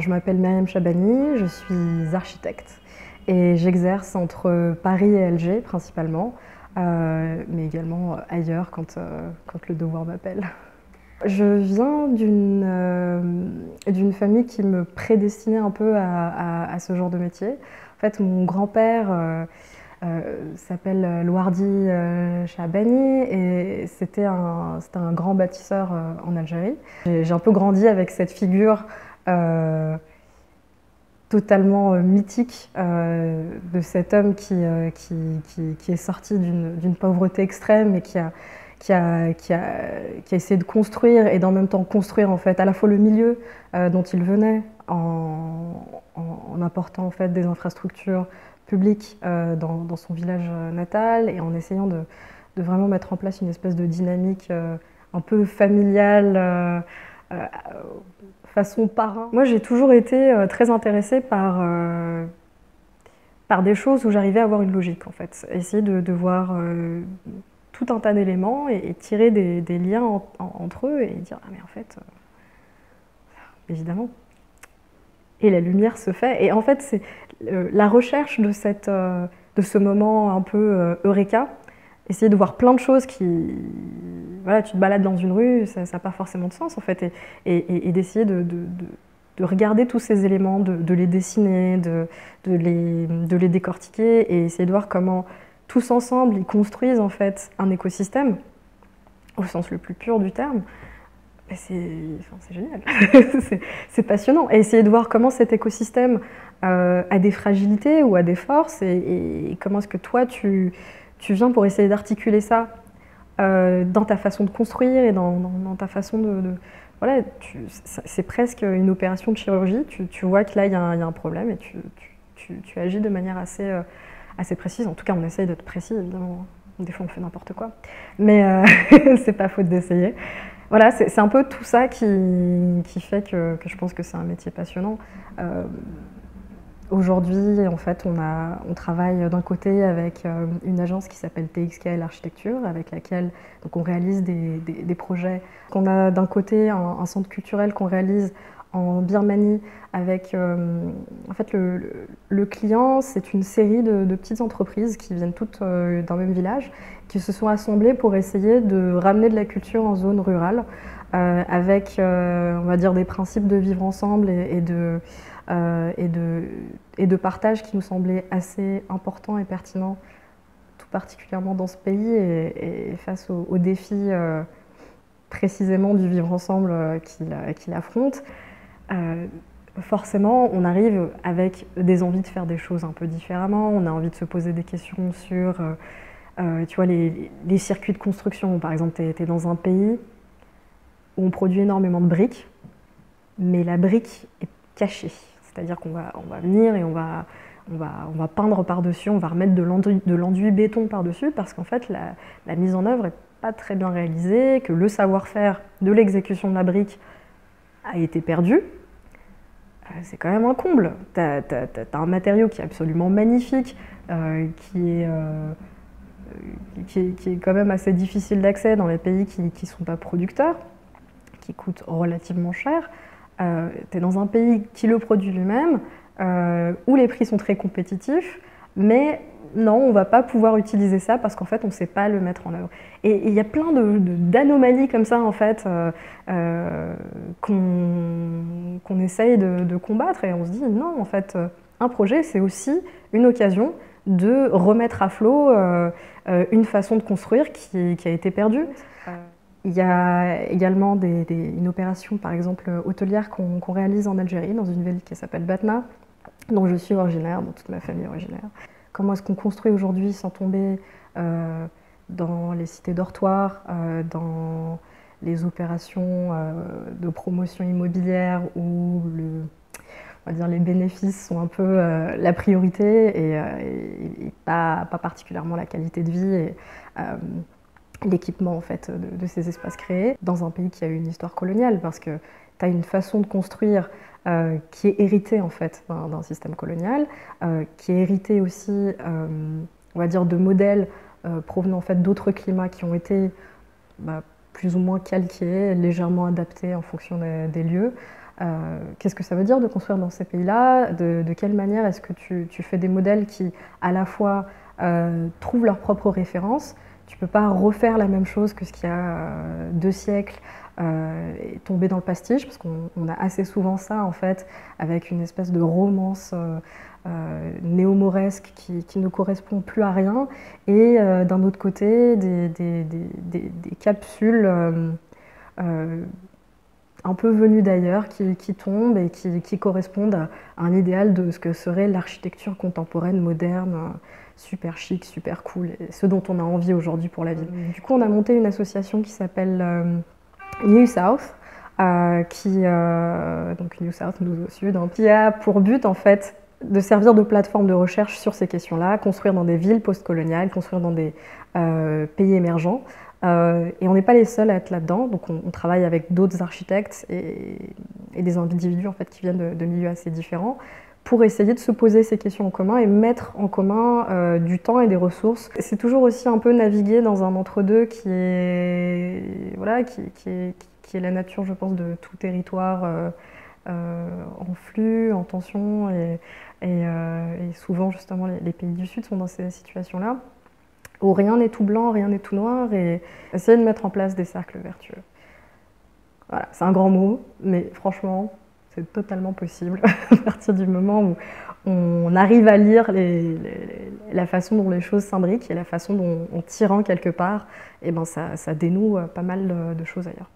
je m'appelle Myriam Chabani, je suis architecte et j'exerce entre Paris et Alger principalement, mais également ailleurs quand le devoir m'appelle. Je viens d'une famille qui me prédestinait un peu à ce genre de métier. En fait, mon grand-père s'appelle Louardi Chabani et c'était un grand bâtisseur en Algérie. J'ai un peu grandi avec cette figure totalement mythique de cet homme qui est sorti d'une pauvreté extrême et qui a essayé de construire et d'en même temps construire en fait à la fois le milieu dont il venait en apportant en fait des infrastructures publiques dans son village natal et en essayant de vraiment mettre en place une espèce de dynamique un peu familiale façon parrain. Moi j'ai toujours été très intéressée par des choses où j'arrivais à avoir une logique en fait. Essayer de voir tout un tas d'éléments et tirer des liens entre eux et dire ah mais en fait évidemment. Et la lumière se fait. Et en fait c'est la recherche de ce moment un peu eureka, essayer de voir plein de choses qui... Voilà, tu te balades dans une rue, ça n'a pas forcément de sens en fait, et d'essayer de regarder tous ces éléments, de les dessiner, de les décortiquer et essayer de voir comment tous ensemble ils construisent en fait un écosystème au sens le plus pur du terme. C'est génial, c'est passionnant. Et essayer de voir comment cet écosystème a des fragilités ou a des forces et comment est-ce que toi tu viens pour essayer d'articuler ça dans ta façon de construire et dans ta façon voilà, c'est presque une opération de chirurgie. Tu vois que là il y a un problème et tu agis de manière assez précise. En tout cas on essaye d'être précis évidemment. Des fois on fait n'importe quoi, mais c'est pas faute d'essayer. Voilà, c'est un peu tout ça qui fait que je pense que c'est un métier passionnant. Aujourd'hui, en fait, on travaille d'un côté avec une agence qui s'appelle TXKL Architecture, avec laquelle donc, on réalise des projets. On a d'un côté un centre culturel qu'on réalise en Birmanie avec en fait, le client, c'est une série de petites entreprises qui viennent toutes d'un même village, qui se sont assemblées pour essayer de ramener de la culture en zone rurale, avec, on va dire, des principes de vivre ensemble et de partage qui nous semblaient assez importants et pertinents, tout particulièrement dans ce pays et face aux défis précisément du vivre ensemble qu'il affronte. Forcément, on arrive avec des envies de faire des choses un peu différemment. On a envie de se poser des questions sur tu vois, les circuits de construction. Par exemple, tu es dans un pays où on produit énormément de briques, mais la brique est cachée. C'est-à-dire qu'on va venir et on va peindre par-dessus, on va remettre de l'enduit béton par-dessus parce qu'en fait, la mise en œuvre n'est pas très bien réalisée, que le savoir-faire de l'exécution de la brique a été perdu. C'est quand même un comble. T'as un matériau qui est absolument magnifique, qui est quand même assez difficile d'accès dans les pays qui ne sont pas producteurs, qui coûte relativement cher. Tu es dans un pays qui le produit lui-même, où les prix sont très compétitifs, mais non, on ne va pas pouvoir utiliser ça parce qu'en fait, on ne sait pas le mettre en œuvre. Et il y a plein d'anomalies comme ça, en fait, qu'on essaye de combattre. Et on se dit, non, en fait, un projet, c'est aussi une occasion de remettre à flot une façon de construire qui a été perdue. Il y a également une opération, par exemple, hôtelière qu'on réalise en Algérie, dans une ville qui s'appelle Batna, dont je suis originaire, dont toute ma famille est originaire. Comment est-ce qu'on construit aujourd'hui sans tomber dans les cités dortoirs, dans les opérations de promotion immobilière où on va dire, les bénéfices sont un peu la priorité et pas particulièrement la qualité de vie et l'équipement en fait, de ces espaces créés dans un pays qui a eu une histoire coloniale parce que tu as une façon de construire qui est héritée en fait d'un système colonial, qui est héritée aussi on va dire de modèles provenant en fait d'autres climats qui ont été plus ou moins calqués, légèrement adaptés en fonction des lieux. qu'est-ce que ça veut dire de construire dans ces pays-là, de quelle manière est-ce que tu fais des modèles qui, à la fois, trouvent leurs propres références. Tu ne peux pas refaire la même chose que ce qu'il y a 2 siècles et tomber dans le pastiche, parce qu'on a assez souvent ça, en fait, avec une espèce de romance néo-mauresque qui ne correspond plus à rien, et d'un autre côté, des capsules un peu venues d'ailleurs, qui tombent et qui correspondent à un idéal de ce que serait l'architecture contemporaine, moderne, super chic, super cool, et ce dont on a envie aujourd'hui pour la ville. Du coup, on a monté une association qui s'appelle New South, donc New South, Nouveau Sud, hein, qui a pour but en fait de servir de plateforme de recherche sur ces questions-là, construire dans des villes post-coloniales, construire dans des pays émergents. Et on n'est pas les seuls à être là-dedans, donc on travaille avec d'autres architectes et des individus en fait, qui viennent de milieux assez différents pour essayer de se poser ces questions en commun et mettre en commun du temps et des ressources. C'est toujours aussi un peu naviguer dans un entre-deux qui est, voilà, qui est la nature, je pense, de tout territoire en flux, en tension, et souvent, justement, les pays du Sud sont dans ces situations-là, où rien n'est tout blanc, rien n'est tout noir, et essayer de mettre en place des cercles vertueux. Voilà, c'est un grand mot, mais franchement, c'est totalement possible à partir du moment où on arrive à lire la façon dont les choses s'imbriquent et la façon dont, en tirant quelque part, eh ben ça dénoue pas mal de choses ailleurs.